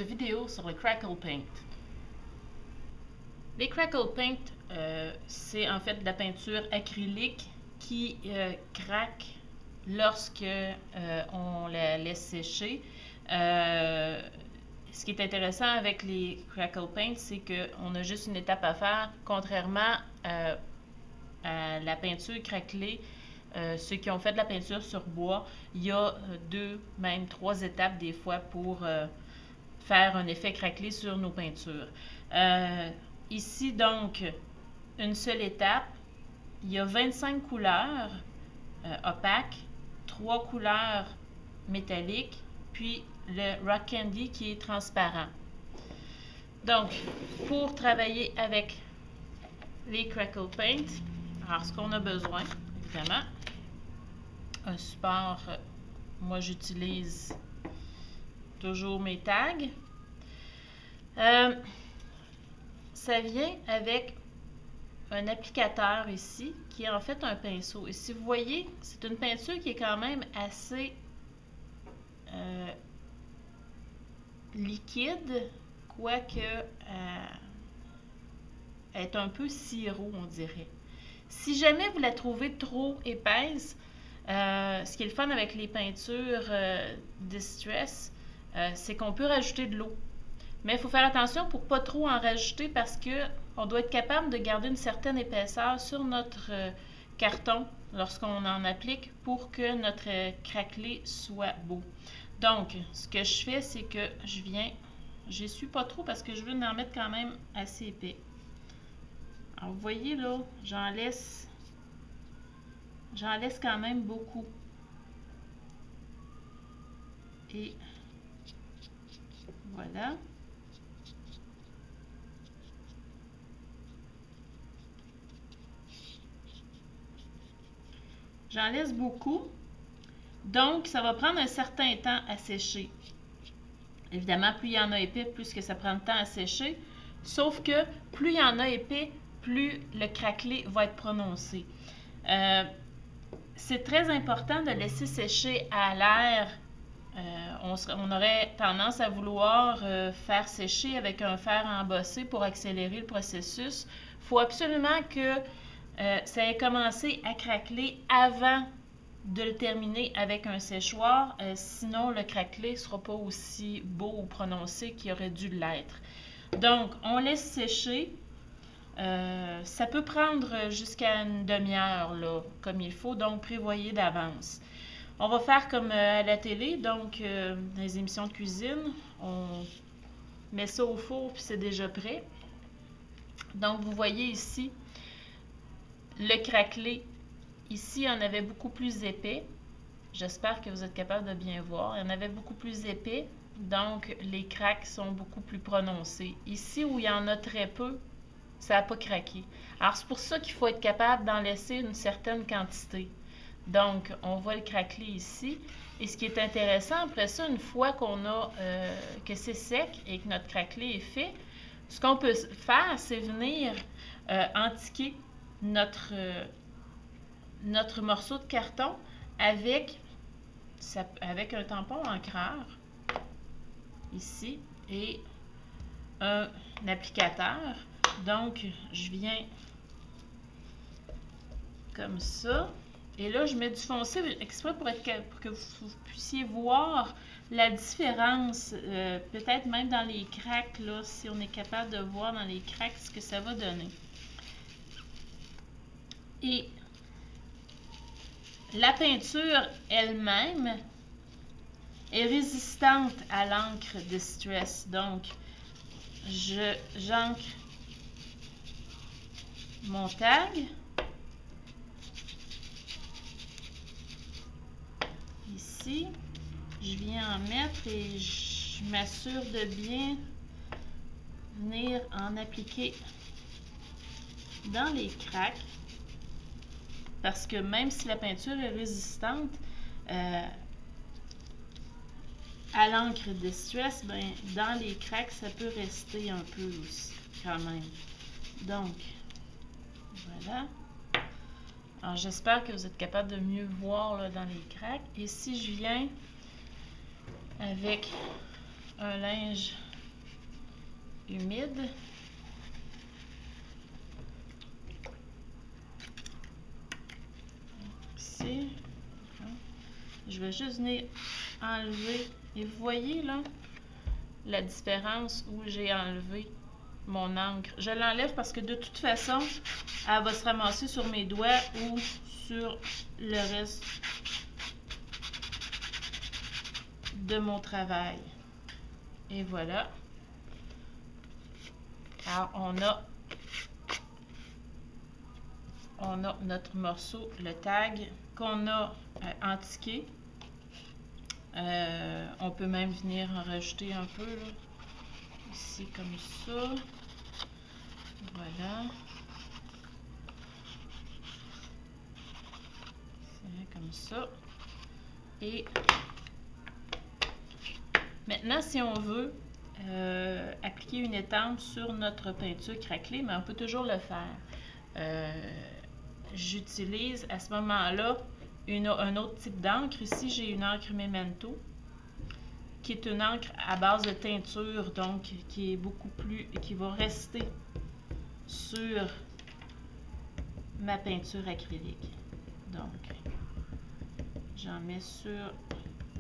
cette vidéo sur le Crackle Paint. Les Crackle Paint, c'est en fait de la peinture acrylique qui craque lorsque on la laisse sécher. Ce qui est intéressant avec les Crackle Paint, c'est qu'on a juste une étape à faire, contrairement à la peinture craquelée. Ceux qui ont fait de la peinture sur bois, il y a 2, même 3 étapes des fois pour faire un effet craquelé sur nos peintures. Ici, donc, une seule étape. Il y a 25 couleurs opaques, 3 couleurs métalliques, puis le Rock Candy qui est transparent. Donc, pour travailler avec les Crackle Paint, alors ce qu'on a besoin, évidemment, un support, moi j'utilise toujours mes tags. Ça vient avec un applicateur ici, qui est en fait un pinceau. Et si vous voyez, c'est une peinture qui est quand même assez liquide, quoique elle est un peu sirop, on dirait. Si jamais vous la trouvez trop épaisse, ce qui est le fun avec les peintures Distress, c'est qu'on peut rajouter de l'eau. Mais il faut faire attention pour ne pas trop en rajouter parce qu'on doit être capable de garder une certaine épaisseur sur notre carton lorsqu'on en applique pour que notre craquelé soit beau. Donc, ce que je fais, c'est que j'essuie pas trop parce que je veux en mettre quand même assez épais. Alors, vous voyez là, j'en laisse quand même beaucoup. Et voilà. J'en laisse beaucoup. Donc, ça va prendre un certain temps à sécher. Évidemment, plus il y en a épais, plus que ça prend de temps à sécher. Sauf que plus il y en a épais, plus le craquelé va être prononcé. C'est très important de laisser sécher à l'air. On aurait tendance à vouloir faire sécher avec un fer embossé pour accélérer le processus. Il faut absolument que ça ait commencé à craqueler avant de le terminer avec un séchoir. Sinon, le craquelé ne sera pas aussi beau ou prononcé qu'il aurait dû l'être. Donc, on laisse sécher. Ça peut prendre jusqu'à une demi-heure, là, comme il faut, donc prévoyez d'avance. On va faire comme à la télé, donc dans les émissions de cuisine, on met ça au four puis c'est déjà prêt. Donc vous voyez ici, le craquelé, ici il y en avait beaucoup plus épais. J'espère que vous êtes capable de bien voir. Il y en avait beaucoup plus épais, donc les craques sont beaucoup plus prononcées. Ici où il y en a très peu, ça n'a pas craqué. Alors c'est pour ça qu'il faut être capable d'en laisser une certaine quantité. Donc, on va le craqueler ici. Et ce qui est intéressant, après ça, une fois qu'on a que c'est sec et que notre craquelé est fait, ce qu'on peut faire, c'est venir antiquer notre morceau de carton avec un tampon encreur, ici, et un applicateur. Donc, je viens comme ça. Et là, je mets du foncé exprès pour que vous puissiez voir la différence, peut-être même dans les craques, là, si on est capable de voir dans les craques ce que ça va donner. Et la peinture elle-même est résistante à l'encre Distress. Donc, j'ancre mon tag. Ici, je viens en mettre et je m'assure de bien venir en appliquer dans les craques parce que même si la peinture est résistante à l'encre Distress, ben, dans les craques, ça peut rester un peu aussi quand même. Donc, voilà. Alors, j'espère que vous êtes capable de mieux voir là, dans les craques. Et si je viens avec un linge humide. Ici. Je vais juste venir enlever. Et vous voyez là la différence où j'ai enlevé mon encre. Je l'enlève parce que de toute façon, elle va se ramasser sur mes doigts ou sur le reste de mon travail. Et voilà. Alors, on a notre morceau, le tag, qu'on a antiqué. On peut même venir en rajouter un peu, là. Ici, comme ça. Voilà. C'est comme ça. Et maintenant, si on veut appliquer une étampe sur notre peinture craquelée, mais on peut toujours le faire. J'utilise à ce moment-là un autre type d'encre. Ici, j'ai une encre Memento, qui est une encre à base de teinture, donc qui est beaucoup plus, qui va rester sur ma peinture acrylique. Donc, j'en mets sur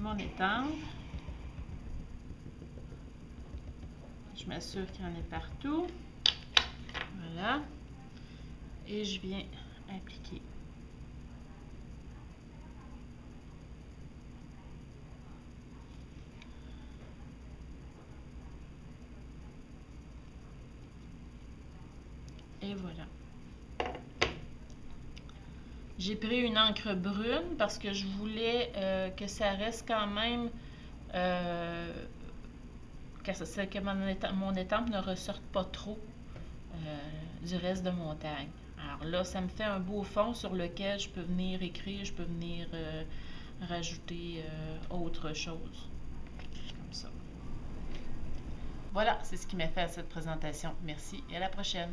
mon étampe. Je m'assure qu'il y en ait partout. Voilà. Et je viens appliquer. Et voilà. J'ai pris une encre brune parce que je voulais que ça reste quand même... que mon étampe ne ressorte pas trop du reste de mon tag. Alors là, ça me fait un beau fond sur lequel je peux venir écrire, je peux venir rajouter autre chose. Comme ça. Voilà, c'est ce qui m'a fait à cette présentation. Merci et à la prochaine.